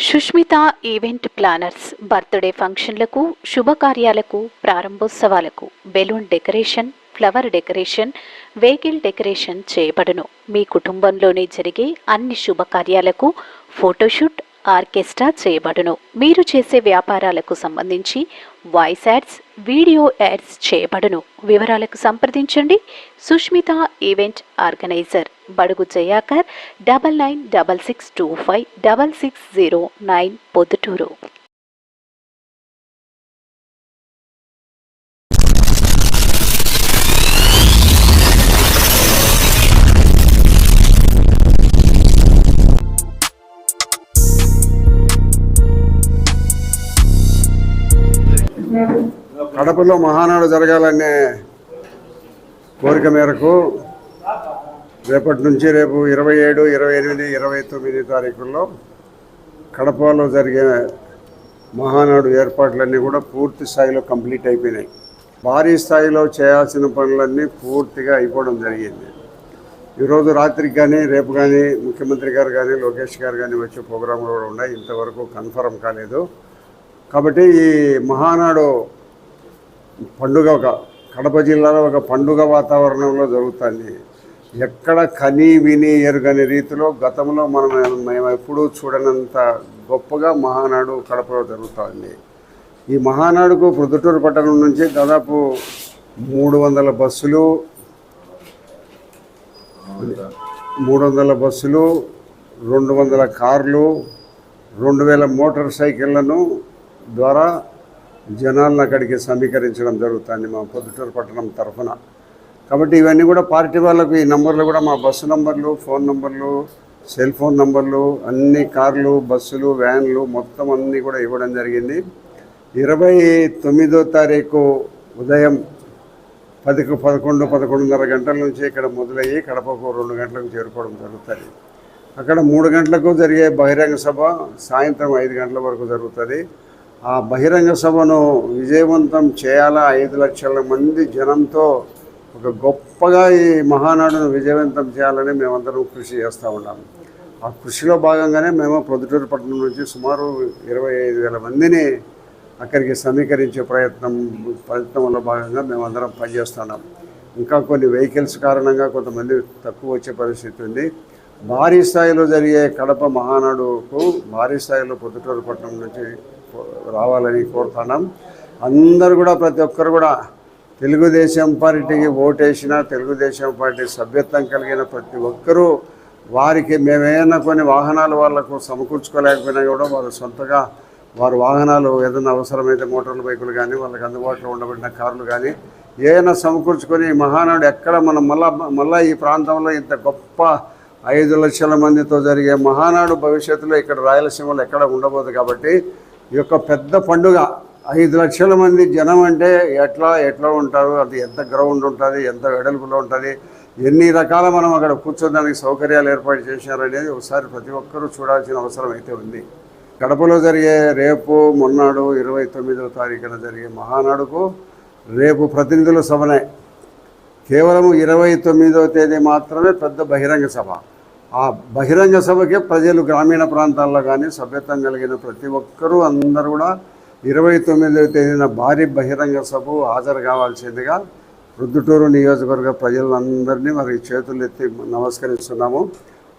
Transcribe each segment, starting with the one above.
Sushmita event planners birthday ఫంక్షన్లకు, శుభకార్యాలకు, ప్రారంభోత్సవాలకు balloon decoration, flower decoration, vehicle decoration చేయబడును. మీ కుటుంబంలోనే జరిగే అన్ని శుభకార్యాలకు ఫోటోషూట్, ఆర్కెస్ట్రా చేయబడును. మీరు చేసే వ్యాపారాలకు సంబంధించి వాయిస్ యాడ్స్, వీడియో యాడ్స్ చేయబడును. వివరాలకు సంప్రదించండి. సుష్మిత ఈవెంట్ ఆర్గనైజర్, బడుగు జయాకర్, 9966256609, పొద్దుటూరు. కడపలో మహానాడు జరగాలనే కోరిక మేరకు రేపటి నుంచి రేపు 27, 28, 29 తారీఖుల్లో కడపలో జరిగే మహానాడు ఏర్పాట్లన్నీ కూడా పూర్తి స్థాయిలో కంప్లీట్ అయిపోయినాయి. భారీ స్థాయిలో చేయాల్సిన పనులన్నీ పూర్తిగా అయిపోవడం జరిగింది. ఈరోజు రాత్రికి కానీ రేపు కానీ ముఖ్యమంత్రి గారు కానీ లోకేష్ గారు కానీ వచ్చే ప్రోగ్రాంలు కూడా ఉన్నాయి. ఇంతవరకు కన్ఫర్మ్ కాలేదు. కాబట్టి ఈ మహానాడు పండుగ కడప జిల్లాలో ఒక పండుగ వాతావరణంలో జరుగుతుంది. ఎక్కడ కని విని ఎరుగని రీతిలో గతంలో మేము ఎప్పుడూ చూడనంత గొప్పగా మహానాడు కడపలో జరుగుతుంది. ఈ మహానాడుకు ప్రొద్దుటూరు పట్టణం నుంచి దాదాపు 300 బస్సులు, 200 కార్లు, 2000 మోటార్ సైకిళ్లను ద్వారా జనాలను అక్కడికి సమీకరించడం జరుగుతుంది మా పొద్దుటూరు పట్టణం తరఫున. కాబట్టి ఇవన్నీ కూడా పార్టీ వాళ్ళకు ఈ నంబర్లు కూడా మా బస్సు నంబర్లు, ఫోన్ నంబర్లు, సెల్ ఫోన్ నంబర్లు, అన్ని కార్లు, బస్సులు, వ్యాన్లు మొత్తం అన్నీ కూడా ఇవ్వడం జరిగింది. 29వ తారీఖు ఉదయం 11:30 గంటల నుంచి ఇక్కడ మొదలయ్యి కడపకు 2 గంటలకు చేరుకోవడం జరుగుతుంది. అక్కడ 3 గంటలకు జరిగే బహిరంగ సభ సాయంత్రం 5 గంటల వరకు జరుగుతుంది. ఆ బహిరంగ సభను విజయవంతం చేయాలా, 5 లక్షల మంది జనంతో ఒక గొప్పగా ఈ మహానాడును విజయవంతం చేయాలని మేమందరం కృషి చేస్తూ ఉన్నాము. ఆ కృషిలో భాగంగానే మేము ప్రొద్దుటూరు పట్టణం నుంచి సుమారు 25,000 మందిని అక్కడికి సమీకరించే ప్రయత్నంలో భాగంగా మేమందరం పనిచేస్తున్నాం. ఇంకా కొన్ని వెహికల్స్ కారణంగా కొంతమంది తక్కువ వచ్చే పరిస్థితి ఉంది. భారీ స్థాయిలో జరిగే కడప మహానాడుకు భారీ స్థాయిలో ప్రొద్దుటూరు పట్టణం నుంచి రావాలని కోరుతున్నాం. అందరూ కూడా ప్రతి ఒక్కరు కూడా తెలుగుదేశం పార్టీకి ఓటేసిన, తెలుగుదేశం పార్టీ సభ్యత్వం కలిగిన ప్రతి ఒక్కరూ వారికి మేమేమైనా కొన్ని వాహనాలు వాళ్లకు సమకూర్చుకోలేకపోయినా కూడా వారు సొంతగా వారి వాహనాలు ఏదైనా అవసరమైతే మోటార్ల బైకులు కానీ వాళ్ళకి అందుబాటులో ఉండబడిన కార్లు కానీ ఏమైనా సమకూర్చుకొని మహానాడు ఎక్కడ మనం మళ్ళీ ఈ ప్రాంతంలో ఇంత గొప్ప 5 లక్షల మందితో జరిగే మహానాడు భవిష్యత్తులో ఇక్కడ రాయలసీమలో ఎక్కడ ఉండబోదు. కాబట్టి ఈ యొక్క పెద్ద పండుగ 5 లక్షల మంది జనం అంటే ఎట్లా ఉంటారు, అది ఎంత గ్రౌండ్ ఉంటుంది, ఎంత వెడల్పులో ఉంటుంది, ఎన్ని రకాల మనం అక్కడ కూర్చోడానికి సౌకర్యాలు ఏర్పాటు చేశారనేది ఒకసారి ప్రతి ఒక్కరూ చూడాల్సిన అవసరం అయితే ఉంది. కడపలో జరిగే రేపు మొన్నాడు 29వ తారీఖున జరిగే మహానాడుకు రేపు ప్రతినిధుల సభనే. కేవలం 29వ తేదీ మాత్రమే పెద్ద బహిరంగ సభ. ఆ బహిరంగ సభకే ప్రజలు గ్రామీణ ప్రాంతాల్లో కానీ సభ్యత్వం కలిగిన ప్రతి ఒక్కరూ అందరూ కూడా 29వ తేదీన భారీ బహిరంగ సభ హాజరు కావాల్సిందిగా ప్రొద్దుటూరు నియోజకవర్గ ప్రజలందరినీ మరి చేతులు ఎత్తి నమస్కరిస్తున్నాము.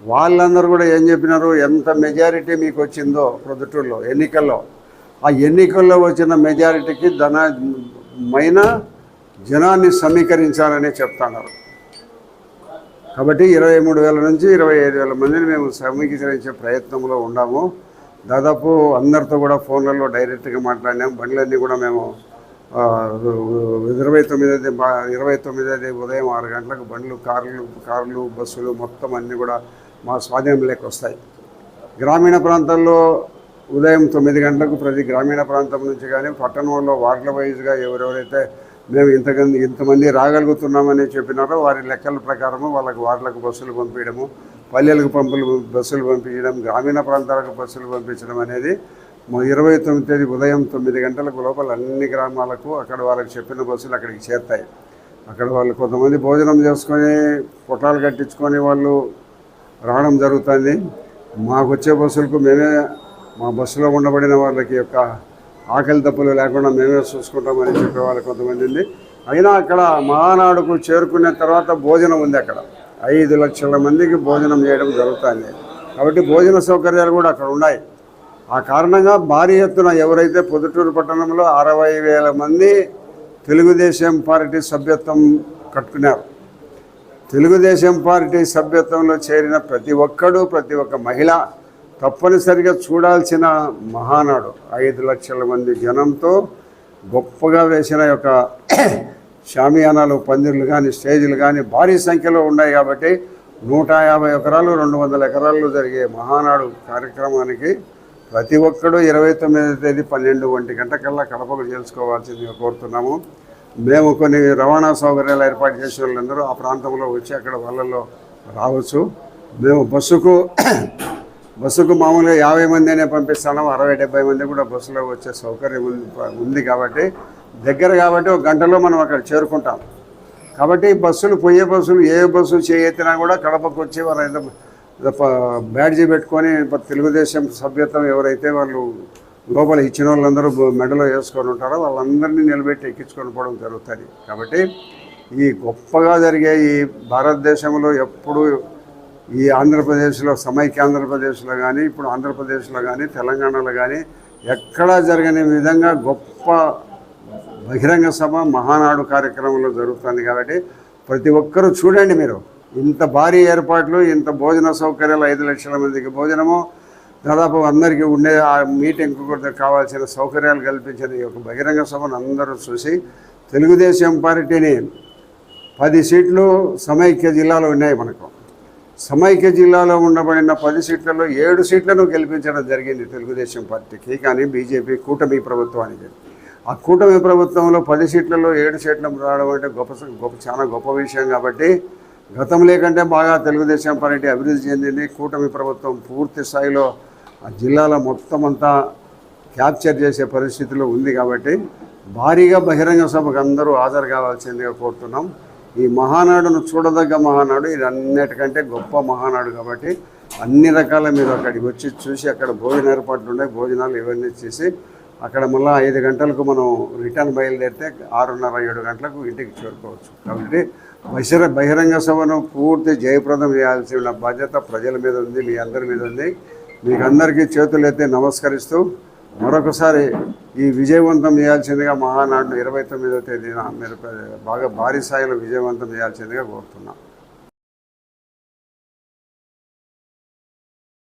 వాళ్ళందరూ కూడా ఏం చెప్పినారు, ఎంత మెజారిటీ మీకు వచ్చిందో ప్రొద్దుటూరులో ఎన్నికల్లో, ఆ ఎన్నికల్లో వచ్చిన మెజారిటీకి జనాన్ని సమీకరించాలని చెప్తున్నారు. కాబట్టి 23,000 నుంచి 25,000 మందిని మేము సమీకరించే ప్రయత్నంలో ఉన్నాము. దాదాపు అందరితో కూడా ఫోన్లలో డైరెక్ట్గా మాట్లాడినాము. బండ్లన్నీ కూడా మేము 29వ ఉదయం 6 గంటలకు బండ్లు, కార్లు, బస్సులు మొత్తం అన్నీ కూడా మా స్వాధీనంలోకి వస్తాయి. గ్రామీణ ప్రాంతాల్లో ఉదయం 9 గంటలకు ప్రతి గ్రామీణ ప్రాంతం నుంచి కానీ పట్టణంలో వార్డుల వైజ్గా ఎవరెవరైతే మేము ఇంతమంది రాగలుగుతున్నామని చెప్పినారో వారి లెక్కల ప్రకారము వాళ్ళకు వార్డులకు బస్సులు పంపించడము, పల్లెలకు బస్సులు పంపించడం, గ్రామీణ ప్రాంతాలకు బస్సులు పంపించడం అనేది 29వ తేదీ ఉదయం 9 గంటలకు లోపల అన్ని గ్రామాలకు అక్కడ వాళ్ళకి చెప్పిన బస్సులు అక్కడికి చేరుతాయి. అక్కడ వాళ్ళు కొంతమంది భోజనం చేసుకొని పొట్లాలు కట్టించుకొని వాళ్ళు రావడం జరుగుతుంది. మాకు వచ్చే బస్సులకు మేమే మా బస్సులో ఉండబడిన వాళ్ళకి యొక్క ఆకలి తప్పులు లేకుండా మేమే చూసుకుంటామని చెప్పే వాళ్ళు కొంతమంది ఉంది. అయినా అక్కడ మహానాడుకు చేరుకున్న తర్వాత భోజనం ఉంది. అక్కడ 5 లక్షల మందికి భోజనం చేయడం జరుగుతుంది. కాబట్టి భోజన సౌకర్యాలు కూడా అక్కడ ఉన్నాయి. ఆ కారణంగా భారీ ఎత్తున ఎవరైతే పొద్దుటూరు పట్టణంలో 60,000 మంది తెలుగుదేశం పార్టీ సభ్యత్వం కట్టుకున్నారు. తెలుగుదేశం పార్టీ సభ్యత్వంలో చేరిన ప్రతి ఒక్క మహిళ తప్పనిసరిగా చూడాల్సిన మహానాడు 5 లక్షల మంది జనంతో గొప్పగా వేసిన యొక్క షామియానాలు, పందిర్లు కానీ, స్టేజీలు కానీ భారీ సంఖ్యలో ఉన్నాయి. కాబట్టి 150 ఎకరాలు 200 ఎకరాల్లో జరిగే మహానాడు కార్యక్రమానికి ప్రతి ఒక్కరూ 29వ తేదీ 12 గంటకల్లా కడపకు చేర్చుకోవాల్సిందిగా కోరుతున్నాము. మేము కొన్ని రవాణా సౌకర్యాలు ఏర్పాటు చేసే వాళ్ళందరూ ఆ ప్రాంతంలో వచ్చి అక్కడ వాళ్ళల్లో రావచ్చు. మేము బస్సుకు మామూలుగా 50 మందినే పంపిస్తున్నాము. 60-70 మంది కూడా బస్సులో వచ్చే సౌకర్యం ఉంది. కాబట్టి దగ్గర కాబట్టి 1 గంటలో మనం అక్కడ చేరుకుంటాం. కాబట్టి బస్సులు పోయే బస్సులు ఏ బస్సు చేయెత్తినా కూడా కడపకు వచ్చి వాళ్ళ బ్యాడ్జీ పెట్టుకొని తెలుగుదేశం సభ్యత్వం ఎవరైతే వాళ్ళు లోపల ఇచ్చిన వాళ్ళందరూ మెడలో వేసుకొని ఉంటారో వాళ్ళందరినీ నిలబెట్టి ఎక్కించుకొని పోవడం జరుగుతుంది. కాబట్టి ఈ గొప్పగా జరిగే ఈ భారతదేశంలో ఎప్పుడు ఈ ఆంధ్రప్రదేశ్లో సమైక్య ఆంధ్రప్రదేశ్లో కానీ, ఇప్పుడు ఆంధ్రప్రదేశ్లో కానీ, తెలంగాణలో కానీ ఎక్కడా జరగని విధంగా గొప్ప బహిరంగ సభ మహానాడు కార్యక్రమంలో జరుగుతుంది. కాబట్టి ప్రతి ఒక్కరూ చూడండి. మీరు ఇంత భారీ ఏర్పాట్లు, ఇంత భోజన సౌకర్యాలు, 5 లక్షల మందికి భోజనము, దాదాపు అందరికీ ఉండే ఆ మీటింగ్కు కూడా కావాల్సిన సౌకర్యాలు కల్పించిన ఈ యొక్క బహిరంగ సభను అందరూ చూసి తెలుగుదేశం పార్టీని 10 సీట్లు సమైక్య జిల్లాలో ఉన్నాయి. మనకు సమైక్య జిల్లాలో ఉండబడిన 10 సీట్లలో 7 సీట్లను గెలిపించడం జరిగింది తెలుగుదేశం పార్టీకి. కానీ బీజేపీ కూటమి ప్రభుత్వానికి, ఆ కూటమి ప్రభుత్వంలో 10 సీట్లలో 7 సీట్లు రావడం అంటే చాలా గొప్ప విషయం. కాబట్టి గతంలో కంటే బాగా తెలుగుదేశం పార్టీ అభివృద్ధి చెందింది. కూటమి ప్రభుత్వం పూర్తి స్థాయిలో ఆ జిల్లాల మొత్తం అంతా క్యాప్చర్ చేసే పరిస్థితిలో ఉంది. కాబట్టి భారీగా బహిరంగ సభకు అందరూ హాజరు కావాల్సిందిగా కోరుతున్నాం. ఈ మహానాడును చూడదగ్గ మహానాడు, ఇది అన్నిటికంటే గొప్ప మహానాడు. కాబట్టి అన్ని రకాల మీరు అక్కడికి వచ్చి చూసి అక్కడ భోజన ఏర్పాట్లు ఉన్నాయి. భోజనాలు ఇవన్నీ చేసి అక్కడ మళ్ళీ 5 గంటలకు మనం రిటర్న్ బయలుదేరితే 6:30-7 గంటలకు ఇంటికి చేరుకోవచ్చు. కాబట్టి బహిరంగ సభను పూర్తి జయప్రదం చేయాల్సిన బాధ్యత ప్రజల మీద ఉంది, మీ అందరి మీద ఉంది. మీకు అందరికీ చేతులెత్తి నమస్కరిస్తూ మరొకసారి ఈ విజయవంతం చేయాల్సిందిగా మహానాడును 29వ తేదీన మీరు బాగా భారీ స్థాయిలో విజయవంతం చేయాల్సిందిగా కోరుతున్నాం.